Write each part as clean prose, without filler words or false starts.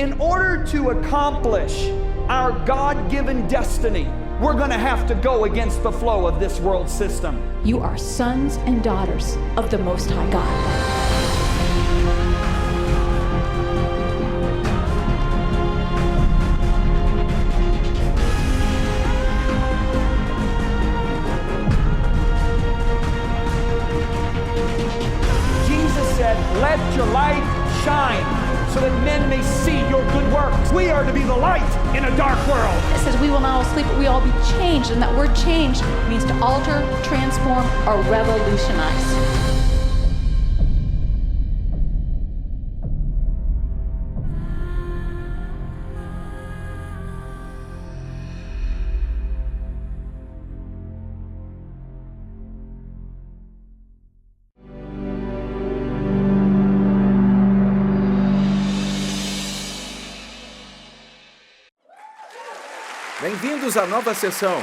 In order to accomplish our God-given destiny, we're going to have to go against the flow of this world system. You are sons and daughters of the Most High God. Let your light shine so that men may see your good works. We are to be the light in a dark world. It says we will not all sleep, but we all be changed. And that word change means to alter, transform, or revolutionize. Bem-vindos à nova sessão.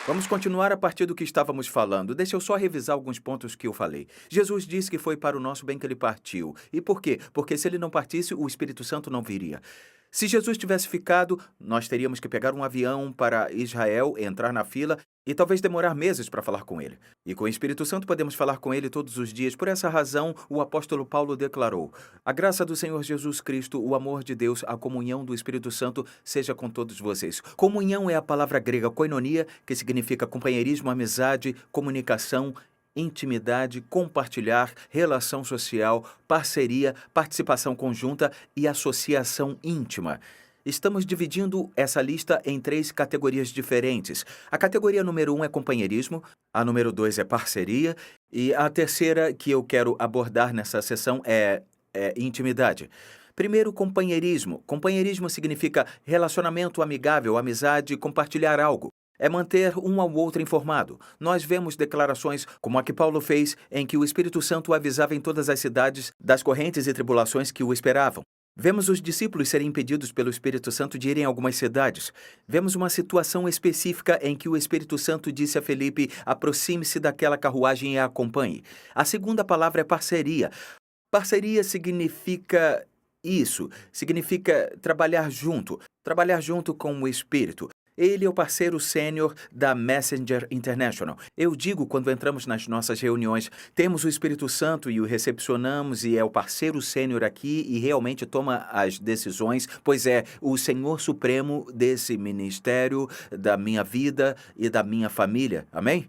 Vamos continuar a partir do que estávamos falando. Deixa eu só revisar alguns pontos que eu falei. Jesus disse que foi para o nosso bem que ele partiu. E por quê? Porque se ele não partisse, o Espírito Santo não viria. Se Jesus tivesse ficado, nós teríamos que pegar um avião para Israel, entrar na fila e talvez demorar meses para falar com ele. E com o Espírito Santo podemos falar com ele todos os dias. Por essa razão, o apóstolo Paulo declarou: a graça do Senhor Jesus Cristo, o amor de Deus, a comunhão do Espírito Santo seja com todos vocês. Comunhão é a palavra grega koinonia, que significa companheirismo, amizade, comunicação, intimidade, compartilhar, relação social, parceria, participação conjunta e associação íntima. Estamos dividindo essa lista em 3 categorias diferentes. A categoria número 1 é companheirismo, a número 2 é parceria e a terceira que eu quero abordar nessa sessão é intimidade. Primeiro, companheirismo. Companheirismo significa relacionamento amigável, amizade, compartilhar algo. É manter um ao outro informado. Nós vemos declarações como a que Paulo fez, em que o Espírito Santo avisava em todas as cidades das correntes e tribulações que o esperavam. Vemos os discípulos serem impedidos pelo Espírito Santo de irem a algumas cidades. Vemos uma situação específica em que o Espírito Santo disse a Felipe: aproxime-se daquela carruagem e a acompanhe. A segunda palavra é parceria. Parceria significa isso, significa trabalhar junto com o Espírito. Ele é o parceiro sênior da Messenger International. Eu digo, quando entramos nas nossas reuniões, temos o Espírito Santo e o recepcionamos e é o parceiro sênior aqui e realmente toma as decisões, pois é o Senhor Supremo desse ministério, da minha vida e da minha família. Amém?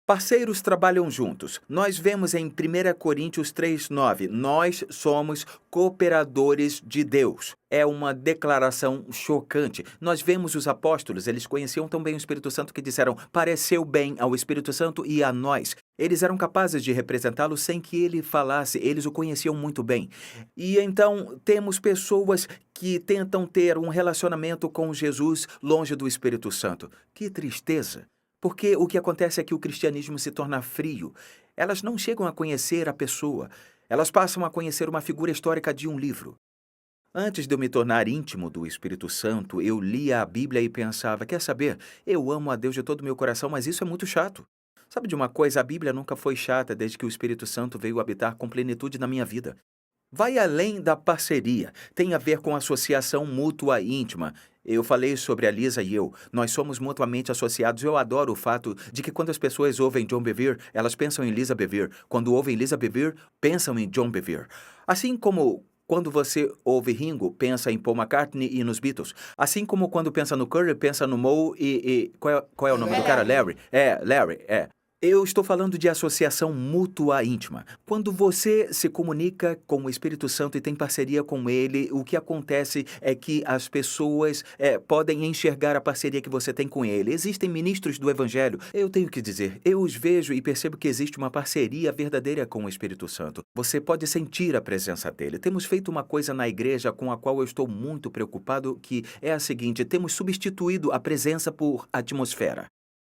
Parceiros trabalham juntos. Nós vemos em 1 Coríntios 3:9, nós somos cooperadores de Deus. É uma declaração chocante. Nós vemos os apóstolos, eles conheciam tão bem o Espírito Santo que disseram: pareceu bem ao Espírito Santo e a nós. Eles eram capazes de representá-lo sem que ele falasse, eles o conheciam muito bem. E então temos pessoas que tentam ter um relacionamento com Jesus longe do Espírito Santo. Que tristeza! Porque o que acontece é que o cristianismo se torna frio. Elas não chegam a conhecer a pessoa. Elas passam a conhecer uma figura histórica de um livro. Antes de eu me tornar íntimo do Espírito Santo, eu lia a Bíblia e pensava: quer saber? Eu amo a Deus de todo o meu coração, mas isso é muito chato. Sabe de uma coisa? A Bíblia nunca foi chata desde que o Espírito Santo veio habitar com plenitude na minha vida. Vai além da parceria. Tem a ver com associação mútua e íntima. Eu falei sobre a Lisa e eu. Nós somos mutuamente associados. Eu adoro o fato de que quando as pessoas ouvem John Bevere, elas pensam em Lisa Bevere. Quando ouvem Lisa Bevere, pensam em John Bevere. Assim como quando você ouve Ringo, pensa em Paul McCartney e nos Beatles. Assim como quando pensa no Curry, pensa no Moe e qual é o nome do cara? Larry. Larry. Eu estou falando de associação mútua íntima. Quando você se comunica com o Espírito Santo e tem parceria com ele, o que acontece é que as pessoas podem enxergar a parceria que você tem com ele. Existem ministros do Evangelho. Eu tenho que dizer, eu os vejo e percebo que existe uma parceria verdadeira com o Espírito Santo. Você pode sentir a presença dele. Temos feito uma coisa na igreja com a qual eu estou muito preocupado, que é a seguinte: temos substituído a presença por atmosfera.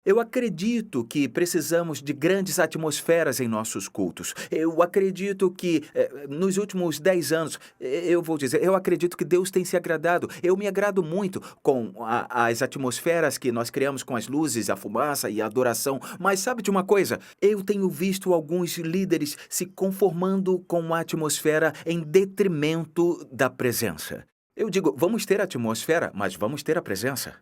Eu acredito que precisamos de grandes atmosferas em nossos cultos. Eu acredito que, nos últimos 10 anos, eu acredito que Deus tem se agradado. Eu me agrado muito com as atmosferas que nós criamos com as luzes, a fumaça e a adoração. Mas sabe de uma coisa? Eu tenho visto alguns líderes se conformando com a atmosfera em detrimento da presença. Eu digo, vamos ter a atmosfera, mas vamos ter a presença.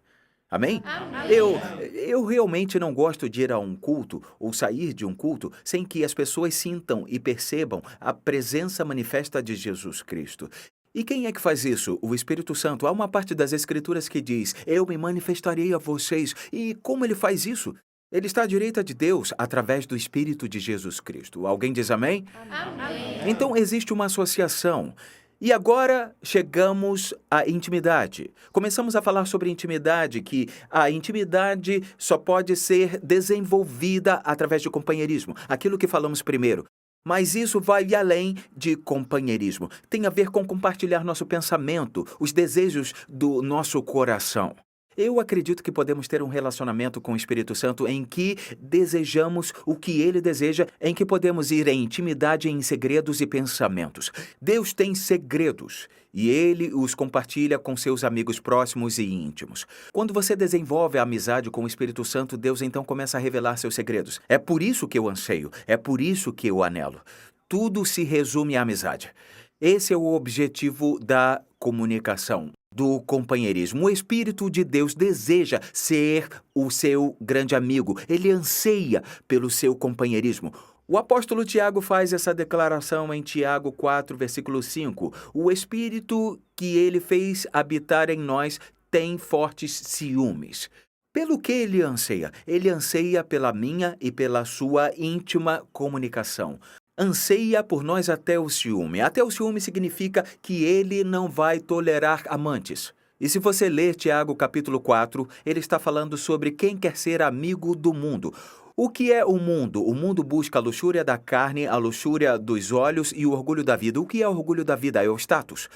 Amém? Eu realmente não gosto de ir a um culto ou sair de um culto sem que as pessoas sintam e percebam a presença manifesta de Jesus Cristo. E quem é que faz isso? O Espírito Santo. Há uma parte das Escrituras que diz: Eu me manifestarei a vocês. E como ele faz isso? Ele está à direita de Deus através do Espírito de Jesus Cristo. Alguém diz amém? Amém. Então existe uma associação. E agora chegamos à intimidade. Começamos a falar sobre intimidade, que a intimidade só pode ser desenvolvida através de companheirismo, aquilo que falamos primeiro. Mas isso vai além de companheirismo. Tem a ver com compartilhar nosso pensamento, os desejos do nosso coração. Eu acredito que podemos ter um relacionamento com o Espírito Santo em que desejamos o que ele deseja, em que podemos ir em intimidade em segredos e pensamentos. Deus tem segredos e ele os compartilha com seus amigos próximos e íntimos. Quando você desenvolve a amizade com o Espírito Santo, Deus então começa a revelar seus segredos. É por isso que eu anseio, é por isso que eu anelo. Tudo se resume à amizade. Esse é o objetivo da comunicação, do companheirismo. O Espírito de Deus deseja ser o seu grande amigo. Ele anseia pelo seu companheirismo. O apóstolo Tiago faz essa declaração em Tiago 4, versículo 5. O Espírito que ele fez habitar em nós tem fortes ciúmes. Pelo que ele anseia? Ele anseia pela minha e pela sua íntima comunicação. Anseia por nós até o ciúme. Até o ciúme significa que ele não vai tolerar amantes. E se você ler Tiago capítulo 4, ele está falando sobre quem quer ser amigo do mundo. O que é o mundo? O mundo busca a luxúria da carne, a luxúria dos olhos e o orgulho da vida. O que é o orgulho da vida? É o status.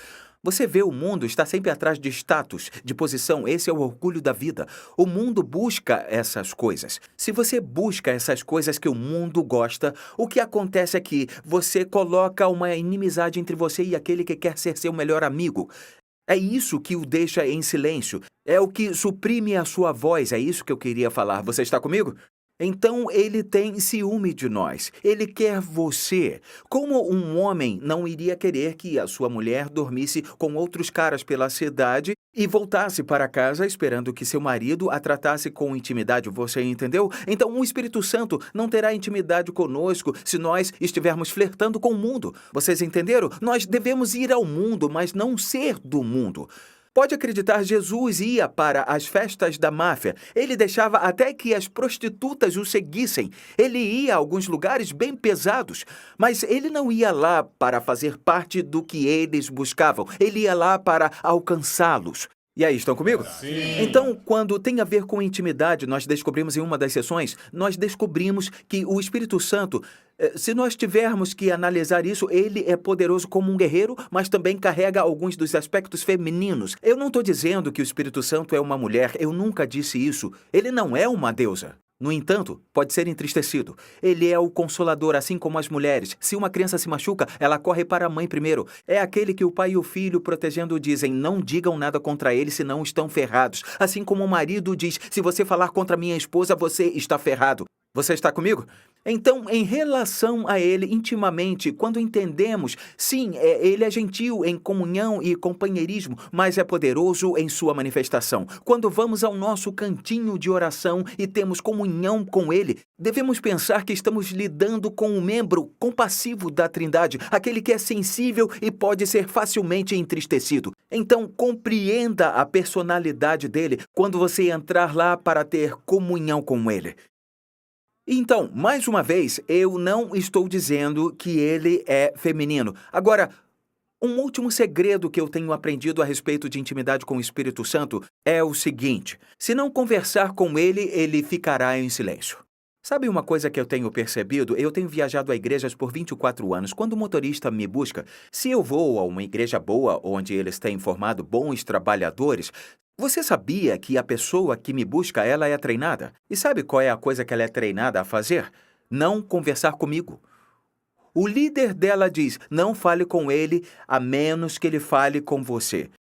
Você vê o mundo está sempre atrás de status, de posição. Esse é o orgulho da vida. O mundo busca essas coisas. Se você busca essas coisas que o mundo gosta, o que acontece é que você coloca uma inimizade entre você e aquele que quer ser seu melhor amigo. É isso que o deixa em silêncio. É o que suprime a sua voz. É isso que eu queria falar. Você está comigo? Então ele tem ciúme de nós. Ele quer você. Como um homem não iria querer que a sua mulher dormisse com outros caras pela cidade e voltasse para casa esperando que seu marido a tratasse com intimidade, você entendeu? Então o Espírito Santo não terá intimidade conosco se nós estivermos flertando com o mundo. Vocês entenderam? Nós devemos ir ao mundo, mas não ser do mundo. Pode acreditar, Jesus ia para as festas da máfia. Ele deixava até que as prostitutas o seguissem. Ele ia a alguns lugares bem pesados, mas ele não ia lá para fazer parte do que eles buscavam. Ele ia lá para alcançá-los. E aí, estão comigo? Sim. Então, quando tem a ver com intimidade, nós descobrimos em uma das sessões, nós descobrimos que o Espírito Santo, se nós tivermos que analisar isso, ele é poderoso como um guerreiro, mas também carrega alguns dos aspectos femininos. Eu não estou dizendo que o Espírito Santo é uma mulher, eu nunca disse isso. Ele não é uma deusa. No entanto, pode ser entristecido. Ele é o consolador, assim como as mulheres. Se uma criança se machuca, ela corre para a mãe primeiro. É aquele que o pai e o filho, protegendo, dizem: não digam nada contra ele, senão estão ferrados. Assim como o marido diz: se você falar contra minha esposa, você está ferrado. Você está comigo? Então, em relação a ele, intimamente, quando entendemos, sim, ele é gentil em comunhão e companheirismo, mas é poderoso em sua manifestação. Quando vamos ao nosso cantinho de oração e temos comunhão com ele, devemos pensar que estamos lidando com um membro compassivo da Trindade, aquele que é sensível e pode ser facilmente entristecido. Então, compreenda a personalidade dele quando você entrar lá para ter comunhão com ele. Então, mais uma vez, eu não estou dizendo que ele é feminino. Agora, um último segredo que eu tenho aprendido a respeito de intimidade com o Espírito Santo é o seguinte: se não conversar com ele, ele ficará em silêncio. Sabe uma coisa que eu tenho percebido? Eu tenho viajado a igrejas por 24 anos. Quando o motorista me busca, se eu vou a uma igreja boa, onde eles têm formado bons trabalhadores, você sabia que a pessoa que me busca, ela é treinada? E sabe qual é a coisa que ela é treinada a fazer? Não conversar comigo. O líder dela diz: não fale com ele, a menos que ele fale com você.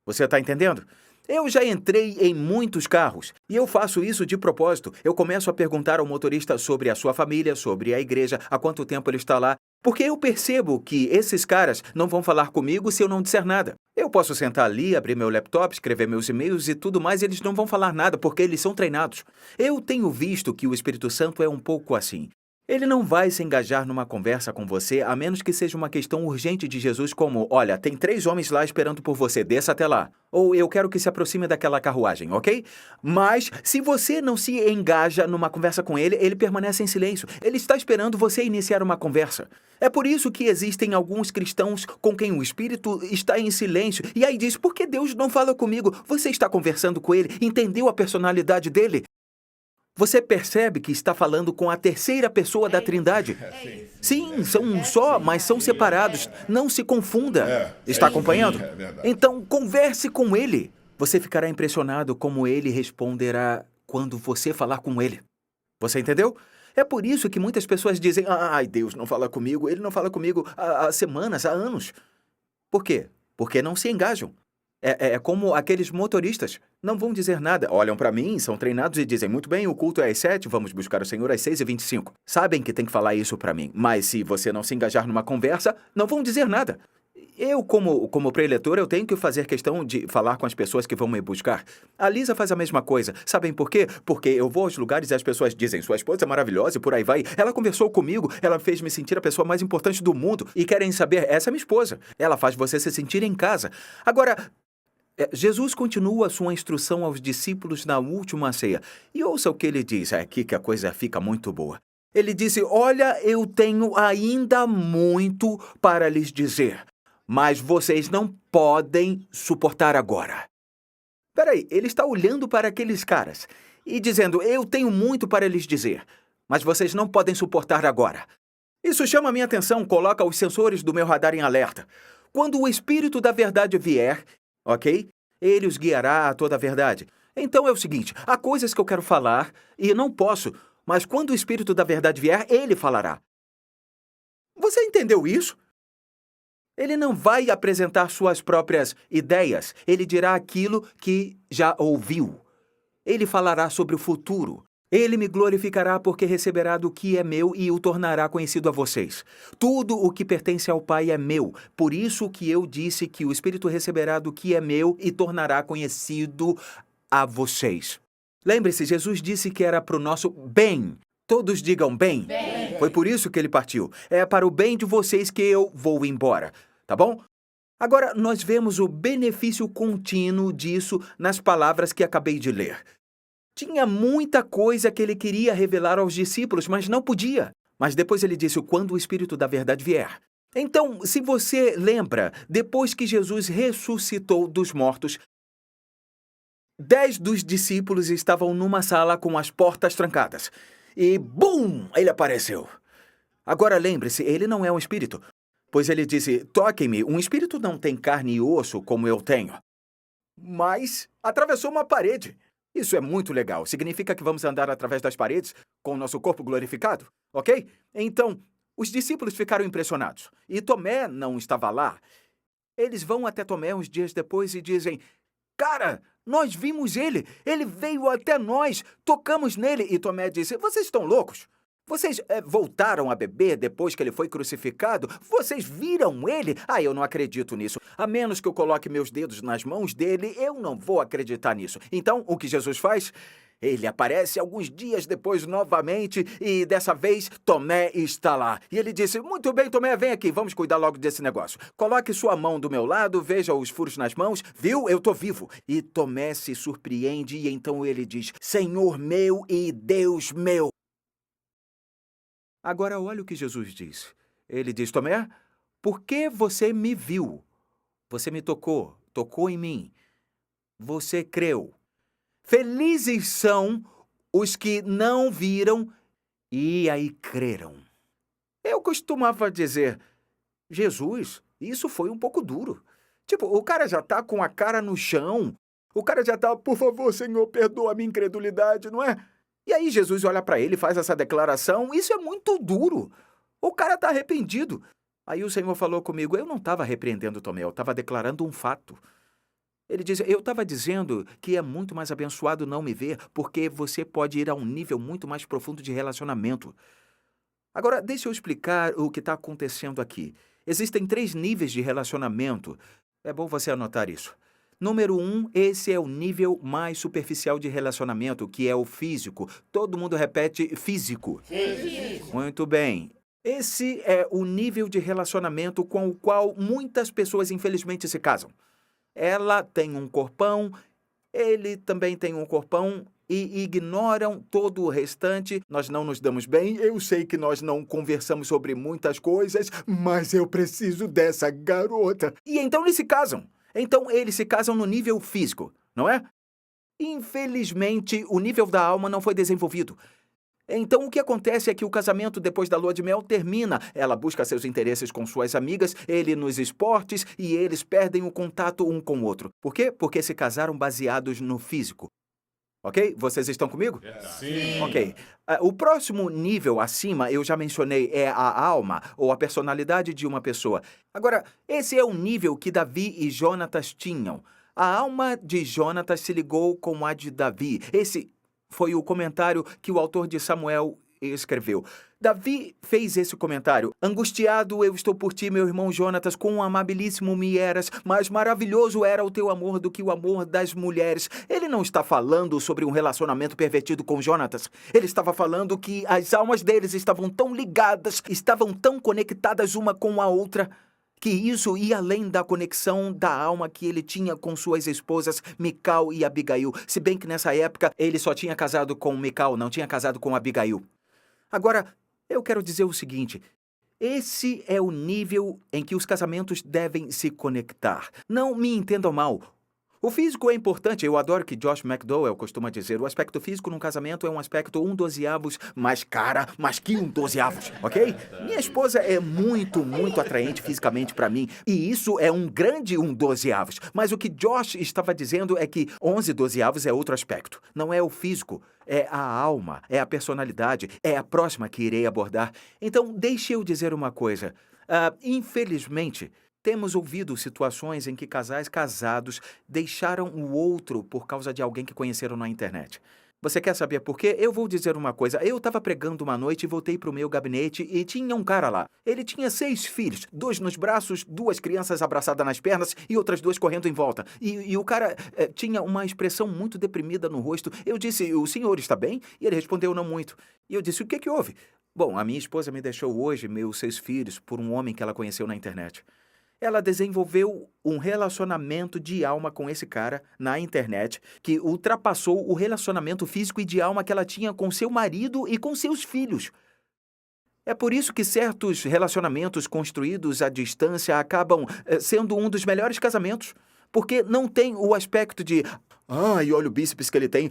Você está entendendo? Eu já entrei em muitos carros e eu faço isso de propósito. Eu começo a perguntar ao motorista sobre a sua família, sobre a igreja, há quanto tempo ele está lá. Porque eu percebo que esses caras não vão falar comigo se eu não disser nada. Eu posso sentar ali, abrir meu laptop, escrever meus e-mails e tudo mais, e eles não vão falar nada porque eles são treinados. Eu tenho visto que o Espírito Santo é um pouco assim. Ele não vai se engajar numa conversa com você, a menos que seja uma questão urgente de Jesus, como: olha, tem 3 homens lá esperando por você, desça até lá. Ou eu quero que se aproxime daquela carruagem, ok? Mas, se você não se engaja numa conversa com ele, ele permanece em silêncio. Ele está esperando você iniciar uma conversa. É por isso que existem alguns cristãos com quem o Espírito está em silêncio. E aí diz: por que Deus não fala comigo? Você está conversando com ele, entendeu a personalidade dele? Você percebe que está falando com a terceira pessoa da Trindade. Sim, são um só, mas são separados. Não se confunda. Está acompanhando? É verdade. Então, converse com ele. Você ficará impressionado como ele responderá quando você falar com ele. Você entendeu? É por isso que muitas pessoas dizem: ai, Deus não fala comigo, ele não fala comigo há semanas, há anos. Por quê? Porque não se engajam. É como aqueles motoristas. Não vão dizer nada. Olham para mim, são treinados e dizem: muito bem, o culto é às 7, vamos buscar o Senhor às 6h25. Sabem que tem que falar isso para mim. Mas se você não se engajar numa conversa, não vão dizer nada. Eu, como preletor, eu tenho que fazer questão de falar com as pessoas que vão me buscar. A Lisa faz a mesma coisa. Sabem por quê? Porque eu vou aos lugares e as pessoas dizem: sua esposa é maravilhosa e por aí vai. Ela conversou comigo, ela fez me sentir a pessoa mais importante do mundo. E querem saber: essa é minha esposa. Ela faz você se sentir em casa. Agora, Jesus continua sua instrução aos discípulos na última ceia. E ouça o que ele diz. É aqui que a coisa fica muito boa. Ele disse: olha, eu tenho ainda muito para lhes dizer, mas vocês não podem suportar agora. Peraí, ele está olhando para aqueles caras e dizendo: eu tenho muito para lhes dizer, mas vocês não podem suportar agora. Isso chama a minha atenção, coloca os sensores do meu radar em alerta. Quando o Espírito da Verdade vier, ok? Ele os guiará a toda a verdade. Então é o seguinte: há coisas que eu quero falar e não posso, mas quando o Espírito da Verdade vier, ele falará. Você entendeu isso? Ele não vai apresentar suas próprias ideias. Ele dirá aquilo que já ouviu. Ele falará sobre o futuro. Ele me glorificará porque receberá do que é meu e o tornará conhecido a vocês. Tudo o que pertence ao Pai é meu. Por isso que eu disse que o Espírito receberá do que é meu e tornará conhecido a vocês. Lembre-se, Jesus disse que era para o nosso bem. Todos digam bem. Bem. Foi por isso que ele partiu. É para o bem de vocês que eu vou embora. Tá bom? Agora, nós vemos o benefício contínuo disso nas palavras que acabei de ler. Tinha muita coisa que ele queria revelar aos discípulos, mas não podia. Mas depois ele disse: quando o Espírito da Verdade vier. Então, se você lembra, depois que Jesus ressuscitou dos mortos, 10 dos discípulos estavam numa sala com as portas trancadas. E, bum! Ele apareceu. Agora lembre-se, ele não é um espírito. Pois ele disse: toquem-me, um espírito não tem carne e osso como eu tenho. Mas atravessou uma parede. Isso é muito legal. Significa que vamos andar através das paredes com o nosso corpo glorificado, ok? Então, os discípulos ficaram impressionados. E Tomé não estava lá. Eles vão até Tomé uns dias depois e dizem: cara, nós vimos ele. Ele veio até nós. Tocamos nele. E Tomé disse: vocês estão loucos? Vocês voltaram a beber depois que ele foi crucificado? Vocês viram ele? Eu não acredito nisso. A menos que eu coloque meus dedos nas mãos dele, eu não vou acreditar nisso. Então, o que Jesus faz? Ele aparece alguns dias depois novamente e dessa vez Tomé está lá. E ele disse: muito bem, Tomé, vem aqui, vamos cuidar logo desse negócio. Coloque sua mão do meu lado, veja os furos nas mãos. Viu? Eu tô vivo. E Tomé se surpreende e então ele diz: Senhor meu e Deus meu. Agora olha o que Jesus diz. Ele diz: Tomé, por que você me viu? Você me tocou em mim. Você creu. Felizes são os que não viram e aí creram. Eu costumava dizer: Jesus, isso foi um pouco duro. Tipo, o cara já tá com a cara no chão. O cara já tá: por favor, Senhor, perdoa a minha incredulidade, não é? E aí Jesus olha para ele e faz essa declaração. Isso é muito duro. O cara está arrependido. Aí o Senhor falou comigo: eu não estava repreendendo Tomé, eu estava declarando um fato. Ele diz: eu estava dizendo que é muito mais abençoado não me ver, porque você pode ir a um nível muito mais profundo de relacionamento. Agora, deixa eu explicar o que está acontecendo aqui. Existem 3 níveis de relacionamento. É bom você anotar isso. Número 1, esse é o nível mais superficial de relacionamento, que é o físico. Todo mundo repete físico. Físico. Muito bem. Esse é o nível de relacionamento com o qual muitas pessoas, infelizmente, se casam. Ela tem um corpão, ele também tem um corpão e ignoram todo o restante. Nós não nos damos bem. Eu sei que nós não conversamos sobre muitas coisas, mas eu preciso dessa garota. E então eles se casam. Então eles se casam no nível físico, não é? Infelizmente, o nível da alma não foi desenvolvido. Então, o que acontece é que o casamento depois da lua de mel termina. Ela busca seus interesses com suas amigas, ele nos esportes, e eles perdem o contato um com o outro. Por quê? Porque se casaram baseados no físico. Ok? Vocês estão comigo? Sim. Ok. O próximo nível acima, eu já mencionei, é a alma, ou a personalidade de uma pessoa. Agora, esse é o nível que Davi e Jonatas tinham. A alma de Jonatas se ligou com a de Davi. Esse foi o comentário que o autor de Samuel escreveu. Davi fez esse comentário: angustiado eu estou por ti, meu irmão Jonatas, quão amabilíssimo me eras, mais maravilhoso era o teu amor do que o amor das mulheres. Ele não está falando sobre um relacionamento pervertido com Jonatas. Ele estava falando que as almas deles estavam tão ligadas, estavam tão conectadas uma com a outra, que isso ia além da conexão da alma que ele tinha com suas esposas Mical e Abigail, se bem que nessa época ele só tinha casado com Mical, não tinha casado com Abigail. Agora, eu quero dizer o seguinte: esse é o nível em que os casamentos devem se conectar. Não me entendam mal. O físico é importante. Eu adoro que Josh McDowell costuma dizer: o aspecto físico num casamento é um aspecto 1/12 mais cara, mais que 1/12, ok? Minha esposa é muito, muito atraente fisicamente para mim, e isso é um grande 1/12. Mas o que Josh estava dizendo é que 11/12 é outro aspecto. Não é o físico, é a alma, é a personalidade, é a próxima que irei abordar. Então, deixe eu dizer uma coisa. Infelizmente, temos ouvido situações em que casais casados deixaram o outro por causa de alguém que conheceram na internet. Você quer saber por quê? Eu vou dizer uma coisa. Eu estava pregando uma noite e voltei para o meu gabinete e tinha um cara lá. Ele tinha 6 filhos, 2 nos braços, 2 crianças abraçadas nas pernas e outras 2 correndo em volta. E o cara tinha uma expressão muito deprimida no rosto. Eu disse: o senhor está bem? E ele respondeu: não muito. E eu disse: o que houve? Bom, a minha esposa me deixou hoje meus 6 filhos por um homem que ela conheceu na internet. Ela desenvolveu um relacionamento de alma com esse cara na internet que ultrapassou o relacionamento físico e de alma que ela tinha com seu marido e com seus filhos. É por isso que certos relacionamentos construídos à distância acabam sendo um dos melhores casamentos. Porque não tem o aspecto de: e olha o bíceps que ele tem.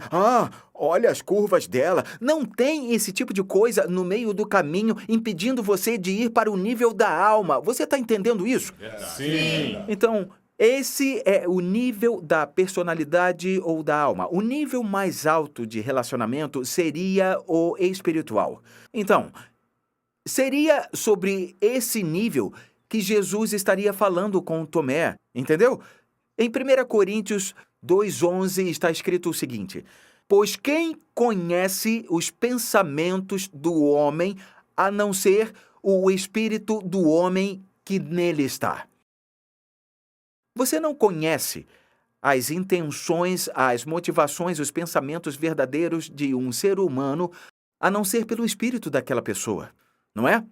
Olha as curvas dela. Não tem esse tipo de coisa no meio do caminho impedindo você de ir para o nível da alma. Você está entendendo isso? Sim. Então, esse é o nível da personalidade ou da alma. O nível mais alto de relacionamento seria o espiritual. Então, seria sobre esse nível que Jesus estaria falando com Tomé, entendeu? Em 1 Coríntios 2:11 está escrito o seguinte: pois quem conhece os pensamentos do homem, a não ser o espírito do homem que nele está? Você não conhece as intenções, as motivações, os pensamentos verdadeiros de um ser humano, a não ser pelo espírito daquela pessoa, não é?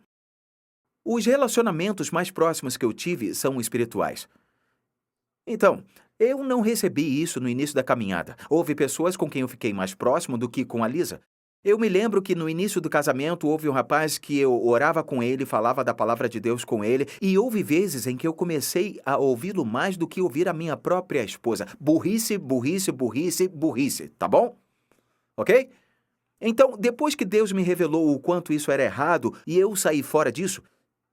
Os relacionamentos mais próximos que eu tive são espirituais. Então, eu não recebi isso no início da caminhada. Houve pessoas com quem eu fiquei mais próximo do que com a Lisa. Eu me lembro que no início do casamento houve um rapaz que eu orava com ele, falava da palavra de Deus com ele, e houve vezes em que eu comecei a ouvi-lo mais do que ouvir a minha própria esposa. Burrice, burrice, burrice, burrice, tá bom? Ok? Então, depois que Deus me revelou o quanto isso era errado e eu saí fora disso,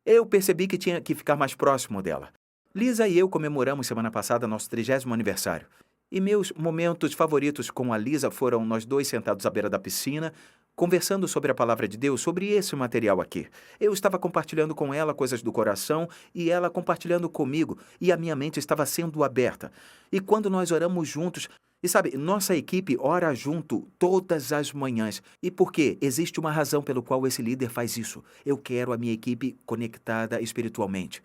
eu percebi que tinha que ficar mais próximo dela. Lisa e eu comemoramos semana passada nosso 30º aniversário. E meus momentos favoritos com a Lisa foram nós 2 sentados à beira da piscina, conversando sobre a palavra de Deus, sobre esse material aqui. Eu estava compartilhando com ela coisas do coração e ela compartilhando comigo, e a minha mente estava sendo aberta. E quando nós oramos juntos, e sabe, nossa equipe ora junto todas as manhãs. E por quê? Existe uma razão pelo qual esse líder faz isso. Eu quero a minha equipe conectada espiritualmente.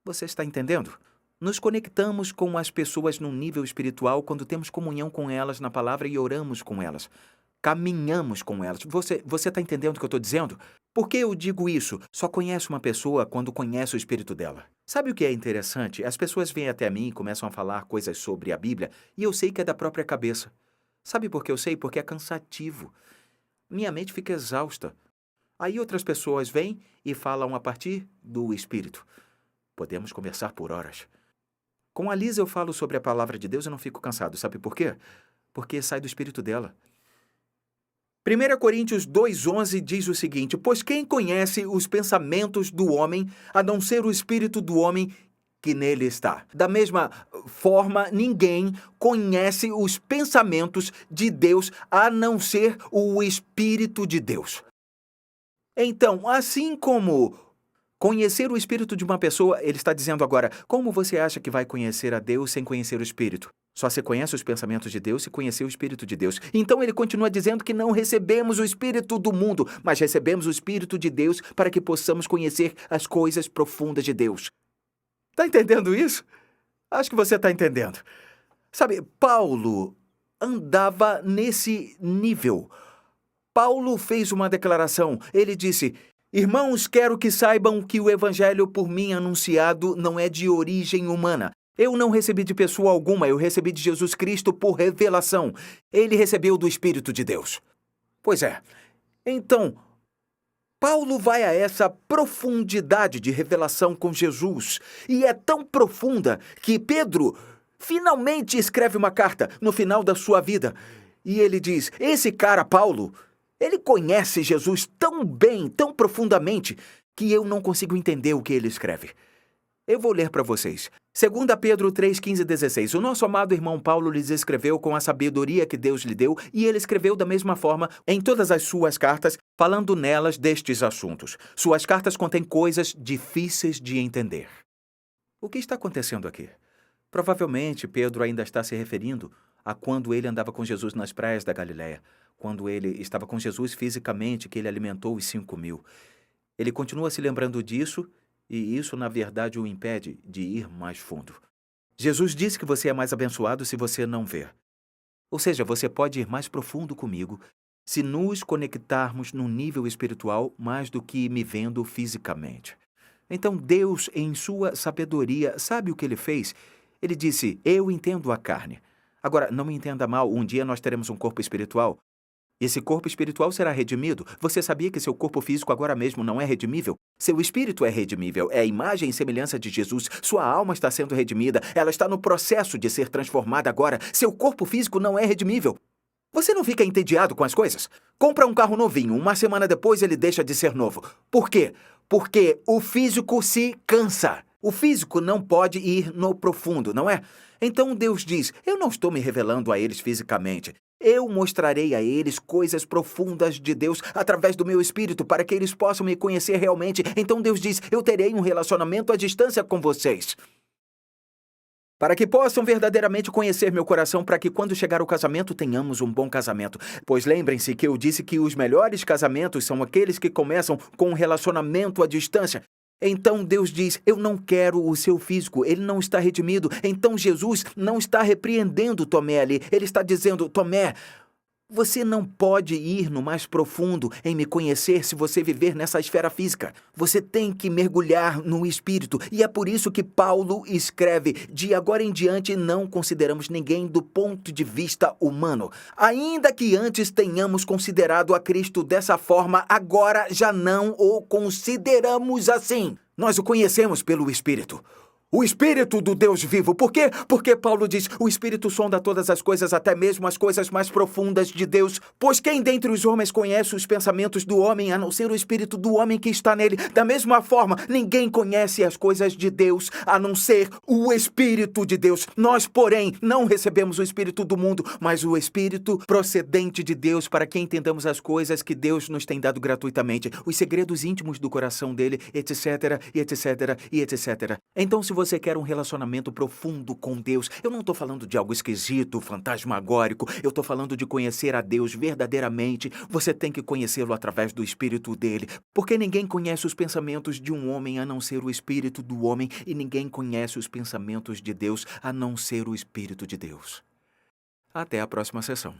Você está entendendo? Nos conectamos com as pessoas num nível espiritual quando temos comunhão com elas na palavra e oramos com elas. Caminhamos com elas. Você está entendendo o que eu estou dizendo? Por que eu digo isso? Só conhece uma pessoa quando conhece o espírito dela. Sabe o que é interessante? As pessoas vêm até mim e começam a falar coisas sobre a Bíblia e eu sei que é da própria cabeça. Sabe por que eu sei? Porque é cansativo. Minha mente fica exausta. Aí outras pessoas vêm e falam a partir do espírito. Podemos conversar por horas. Com a Lisa eu falo sobre a palavra de Deus e não fico cansado. Sabe por quê? Porque sai do espírito dela. 1 Coríntios 2,11 diz o seguinte: pois quem conhece os pensamentos do homem, a não ser o espírito do homem que nele está? Da mesma forma, ninguém conhece os pensamentos de Deus, a não ser o Espírito de Deus. Então, assim como conhecer o espírito de uma pessoa, ele está dizendo agora, como você acha que vai conhecer a Deus sem conhecer o espírito? Só se conhece os pensamentos de Deus se conhecer o Espírito de Deus. Então ele continua dizendo que não recebemos o Espírito do mundo, mas recebemos o Espírito de Deus para que possamos conhecer as coisas profundas de Deus. Está entendendo isso? Acho que você está entendendo. Sabe, Paulo andava nesse nível. Paulo fez uma declaração. Ele disse: irmãos, quero que saibam que o evangelho por mim anunciado não é de origem humana. Eu não recebi de pessoa alguma, eu recebi de Jesus Cristo por revelação. Ele recebeu do Espírito de Deus. Pois é. Então, Paulo vai a essa profundidade de revelação com Jesus. E é tão profunda que Pedro finalmente escreve uma carta no final da sua vida. E ele diz, esse cara, Paulo, ele conhece Jesus tão bem, tão profundamente, que eu não consigo entender o que ele escreve. Eu vou ler para vocês. 2 Pedro 3, 15 e 16. O nosso amado irmão Paulo lhes escreveu com a sabedoria que Deus lhe deu, e ele escreveu da mesma forma em todas as suas cartas, falando nelas destes assuntos. Suas cartas contêm coisas difíceis de entender. O que está acontecendo aqui? Provavelmente Pedro ainda está se referindo a quando ele andava com Jesus nas praias da Galileia, quando ele estava com Jesus fisicamente, que ele alimentou os 5.000. Ele continua se lembrando disso, e isso, na verdade, o impede de ir mais fundo. Jesus disse que você é mais abençoado se você não ver. Ou seja, você pode ir mais profundo comigo se nos conectarmos num nível espiritual mais do que me vendo fisicamente. Então, Deus, em sua sabedoria, sabe o que ele fez? Ele disse, eu entendo a carne. Agora, não me entenda mal, um dia nós teremos um corpo espiritual. Esse corpo espiritual será redimido. Você sabia que seu corpo físico agora mesmo não é redimível? Seu espírito é redimível, é a imagem e semelhança de Jesus. Sua alma está sendo redimida, ela está no processo de ser transformada agora. Seu corpo físico não é redimível. Você não fica entediado com as coisas? Compra um carro novinho, uma semana depois ele deixa de ser novo. Por quê? Porque o físico se cansa. O físico não pode ir no profundo, não é? Então Deus diz, eu não estou me revelando a eles fisicamente. Eu mostrarei a eles coisas profundas de Deus através do meu espírito para que eles possam me conhecer realmente. Então Deus diz, eu terei um relacionamento à distância com vocês. Para que possam verdadeiramente conhecer meu coração, para que quando chegar o casamento tenhamos um bom casamento. Pois lembrem-se que eu disse que os melhores casamentos são aqueles que começam com um relacionamento à distância. Então Deus diz, eu não quero o seu físico, ele não está redimido. Então Jesus não está repreendendo Tomé ali, ele está dizendo, Tomé, você não pode ir no mais profundo em me conhecer se você viver nessa esfera física. Você tem que mergulhar no espírito. E é por isso que Paulo escreve, de agora em diante não consideramos ninguém do ponto de vista humano. Ainda que antes tenhamos considerado a Cristo dessa forma, agora já não o consideramos assim. Nós o conhecemos pelo Espírito. O Espírito do Deus vivo. Por quê? Porque Paulo diz, o Espírito sonda todas as coisas, até mesmo as coisas mais profundas de Deus. Pois quem dentre os homens conhece os pensamentos do homem, a não ser o Espírito do homem que está nele? Da mesma forma, ninguém conhece as coisas de Deus, a não ser o Espírito de Deus. Nós, porém, não recebemos o Espírito do mundo, mas o Espírito procedente de Deus, para que entendamos as coisas que Deus nos tem dado gratuitamente, os segredos íntimos do coração dele, etc, e etc, e etc. Então, se você quer um relacionamento profundo com Deus, eu não estou falando de algo esquisito, fantasmagórico, eu estou falando de conhecer a Deus verdadeiramente. Você tem que conhecê-lo através do Espírito dele, porque ninguém conhece os pensamentos de um homem a não ser o Espírito do homem, e ninguém conhece os pensamentos de Deus a não ser o Espírito de Deus. Até a próxima sessão.